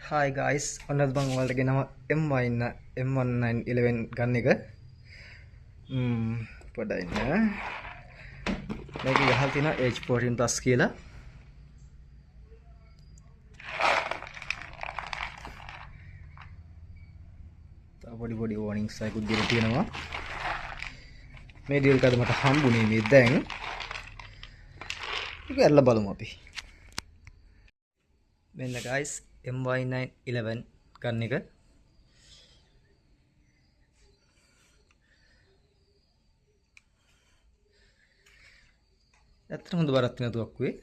Hi guys, ඔන්නත් බං ඔයාලට ගෙනම M1911 ගන්න එක. පොඩ්ඩක් ඉන්න. මේක ගහලා තියෙනවා H14 Plus කියලා. තව පොඩි warnings එකකුත් දීලා තියෙනවා. මේ ඩීල් එකද මට හම්බුනේ මේ දැන්. ඒක ඇරලා බලමු අපි. මෙන්න guys MY911 ගන්න එක. ඇත්තටම හොඳ බරක් තියෙන තුවක්කුවේ.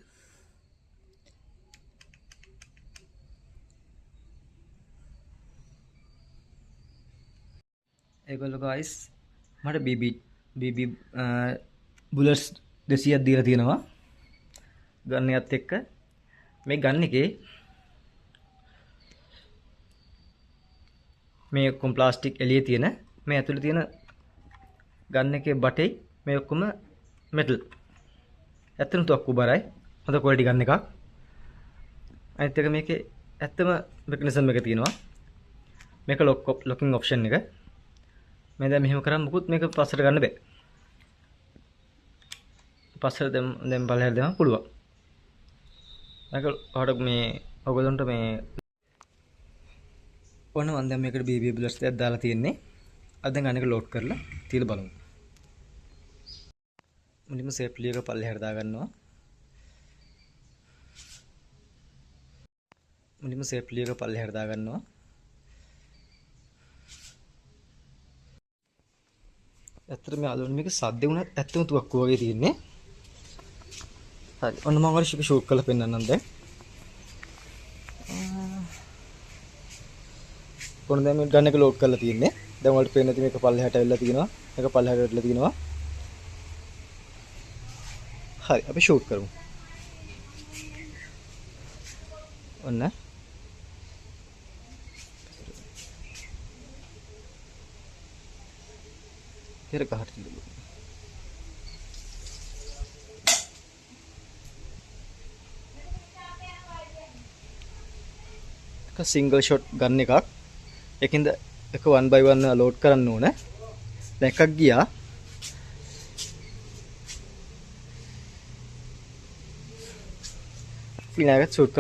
ඒගොල්ලෝ guys මට BB bullets 200ක් දීලා තියෙනවා. ගන්න එකත් එක්ක මේ ගන්න එකේ මේ ඔක්කොම ප්ලාස්ටික් එළියේ තියෙන මේ ඇතුලේ තියෙන ගන්න එකේ බටේ මේ ඔක්කොම මෙටල්. ඇත්තටම තුවක්කු බරයි. හොඳ ක්වොලිටි ගන්න එකක්. අනිත් එක මේකේ ඇත්තම මෙකනිසම් එක තියෙනවා. මේක ලොකින් ඔප්ෂන් එක. මේ දැන් මෙහෙම කරාම මුකුත් මේක පස්සට ගන්න බෑ. පස්සට දැන් බලහැර දෙන්න පුළුවන්. මේක ඔයාලට මේ ඔයගොල්ලන්ට මේ ඔන්න මම දැන් මේකට BB bullets එකක් දාලා තියෙන්නේ. අද දැන් අනික ලෝඩ් කරලා තියලා බලමු. මුලින්ම සේෆ්ලි එක පල්ලෙහාට දා ගන්නවා. ඇත්තට මේ අලුත් මේක සද්ද වුණත් ඇත්තම තුවක්කු වගේ තියෙන්නේ. හරි. ඔන්න මම ඔයාලට ෂූට් කරලා පෙන්නන්නම් දැන්. කොහොමද දැන් මේ ගන්න එක ලෝඩ් කරලා තියෙන්නේ. දැන් ඔයාලට පේන්නේ නැති මේක පල්ලෙහාට ඇවිල්ලා තියෙනවා. මේක පල්ලෙහාට ඇවිල්ලා තියෙනවා. හරි අපි ෂූට් කරමු. ඔන්න පෙර ගහට තියලා එක සිංගල් ෂොට් ගන්න එකක්. ඒකින්ද එක 1 by 1 ලෝඩ් කරන්න ඕන. දැන් එකක් ගියා. ඊළඟට ෂූට්